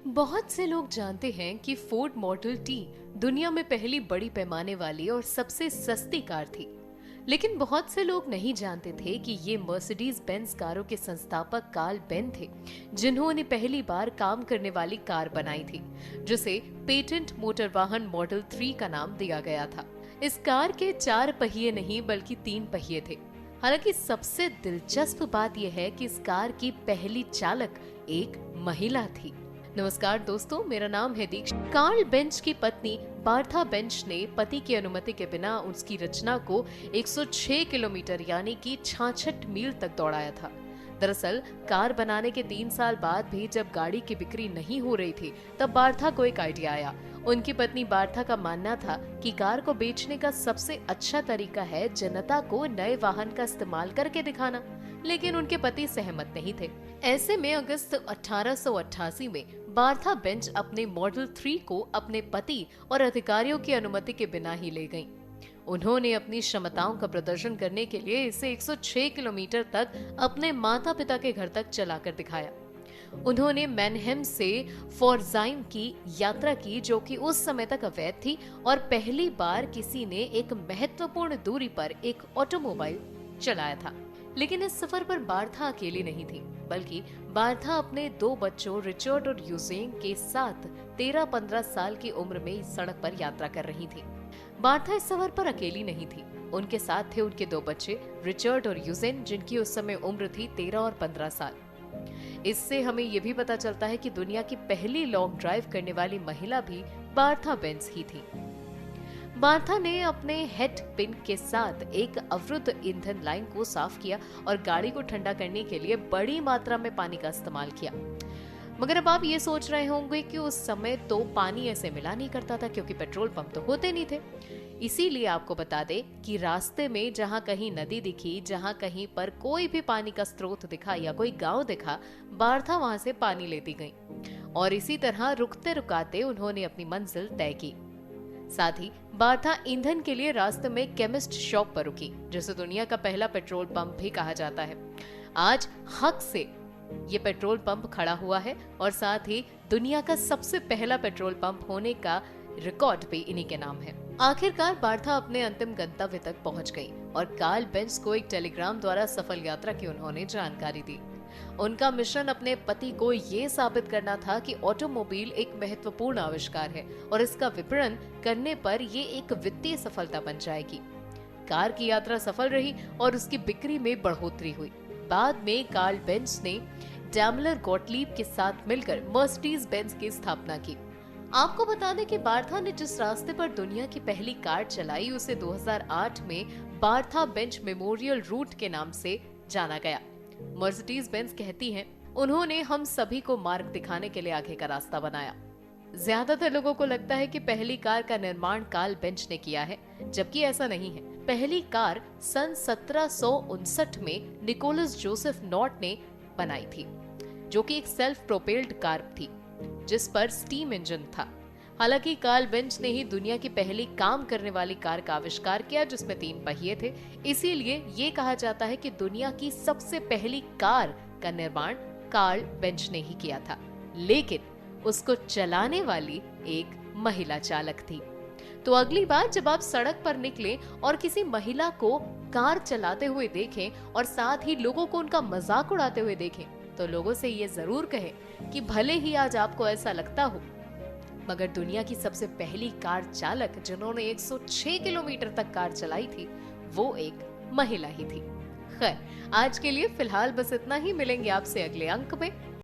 बहुत से लोग जानते हैं कि फोर्ड मॉडल टी दुनिया में पहली बड़ी पैमाने वाली और सबसे सस्ती कार थी। लेकिन बहुत से लोग नहीं जानते थे कि ये मर्सिडीज बेंज कारों के संस्थापक कार्ल बेन थे, जिन्होंने पहली बार काम करने वाली कार बनाई थी, जिसे पेटेंट मोटर वाहन मॉडल 3 का नाम दिया गया था। इस कार के 4 पहिए नहीं बल्कि 3 पहिए थे। हालांकि सबसे दिलचस्प बात यह है कि इस कार की पहली चालक एक महिला थी। नमस्कार दोस्तों, मेरा नाम है दीक्षा। कार्ल बेंच की पत्नी बार्था बेंच ने पति की अनुमति के बिना उसकी रचना को 106 किलोमीटर यानी कि 66 मील तक दौड़ाया था। दरअसल कार बनाने के 3 साल बाद भी जब गाड़ी की बिक्री नहीं हो रही थी, तब बार्था को एक आइडिया आया। उनकी पत्नी बार्था का मानना था कि कार को बेचने का सबसे अच्छा तरीका है जनता को नए वाहन का इस्तेमाल करके दिखाना, लेकिन उनके पति सहमत नहीं थे। ऐसे में अगस्त 1888 में बार्था बेंच अपने मॉडल 3 को अपने पति और अधिकारियों की अनुमति के बिना ही ले गईं। उन्होंने अपनी क्षमताओं का प्रदर्शन करने के लिए इसे 106 किलोमीटर तक अपने माता पिता के घर तक चलाकर दिखाया। उन्होंने मैनहेम से फोर्जाइम की यात्रा की, जो कि उस समय तक अवैध थी, और पहली बार किसी ने एक महत्वपूर्ण दूरी पर एक ऑटोमोबाइल चलाया था। लेकिन इस सफर पर बार्था अकेली नहीं थी, बल्कि बार्था अपने 2 बच्चों रिचर्ड और यूजेन के साथ 13-15 साल की उम्र में इस सड़क पर यात्रा कर रही थी। बार्था इस सफर पर अकेली नहीं थी, उनके साथ थे उनके 2 बच्चे रिचर्ड और यूजेन, जिनकी उस समय उम्र थी 13 और 15 साल। इससे हमें यह भी पता चलता है कि दुनिया की पहली लॉन्ग ड्राइव करने वाली महिला भी बार्था बेंच ही थी। बार्था ने अपने हेड पिन के साथ एक अवरुद्ध ईंधन लाइन को साफ किया और गाड़ी को ठंडा करने के लिए बड़ी मात्रा में पानी का इस्तेमाल किया। मगर अब आप ये सोच रहे होंगे कि उस समय तो पानी ऐसे मिला नहीं करता था, क्योंकि पेट्रोल पंप तो होते नहीं थे। इसीलिए आपको बता दें कि रास्ते में जहां कहीं नदी दिखी, जहां कहीं पर कोई भी पानी का स्रोत दिखा या कोई गांव दिखा, बार्था वहां से पानी लेती गई और इसी तरह रुकते रुकाते उन्होंने अपनी मंजिल तय की। साथ ही बार्था ईंधन के लिए रास्ते में केमिस्ट शॉप पर रुकी, जिसे दुनिया का पहला पेट्रोल पंप भी कहा जाता है। आज हक से ये पेट्रोल पंप खड़ा हुआ है और साथ ही दुनिया का सबसे पहला पेट्रोल पंप होने का रिकॉर्ड भी इन्हीं के नाम है। आखिरकार बार्था अपने अंतिम गंतव्य तक पहुंच गई और कार्ल बेंच को एक टेलीग्राम द्वारा सफल यात्रा की उन्होंने जानकारी दी। उनका मिशन अपने पति को ये साबित करना था कि ऑटोमोबाइल एक महत्वपूर्ण आविष्कार है और इसका विपणन करने पर ये एक वित्तीय सफलता बन जाएगी। कार की यात्रा सफल रही और उसकी बिक्री में बढ़ोतरी हुई। बाद में कार्ल बेंच ने डैमलर गॉटलीब के साथ मिलकर मर्सिडीज बेंज की स्थापना की। आपको बता दें कि बार्था ने जिस रास्ते पर दुनिया की पहली कार चलाई, उसे 2008 में बार्था बेंच मेमोरियल रूट के नाम से जाना गया। मर्सिडीज बेंज कहती हैं, उन्होंने हम सभी को मार्ग दिखाने के लिए आगे का रास्ता बनाया। ज्यादातर लोगों को लगता है कि पहली कार का निर्माण कार्ल बेंच ने किया है, जबकि ऐसा नहीं है। पहली कार सन 1759 में निकोलस जोसेफ नॉट ने बनाई थी, जो कि एक सेल्फ प्रोपेल्ड कार थी जिस पर स्टीम इंजन था। हालांकि कार्ल बेंच ने ही दुनिया की पहली काम करने वाली कार का आविष्कार किया, जिसमें 3 पहिए थे। इसीलिए ये कहा जाता है कि दुनिया की सबसे पहली कार का निर्माण कार्ल बेंच ने ही किया था, लेकिन उसको चलाने वाली एक महिला चालक थी। तो अगली बार जब आप सड़क पर निकलें और किसी महिला को कार चलाते हुए देखें और साथ ही लोगों को उनका मजाक उड़ाते हुए देखें, तो लोगों से ये जरूर कहें कि भले ही आज आपको ऐसा लगता हो, मगर दुनिया की सबसे पहली कार चालक जिन्होंने 106 किलोमीटर तक कार चलाई थी, वो एक महिला ही थी। खैर, आज के लिए फिलहाल बस इतना ही। मिलेंगे आपसे अगले अंक में।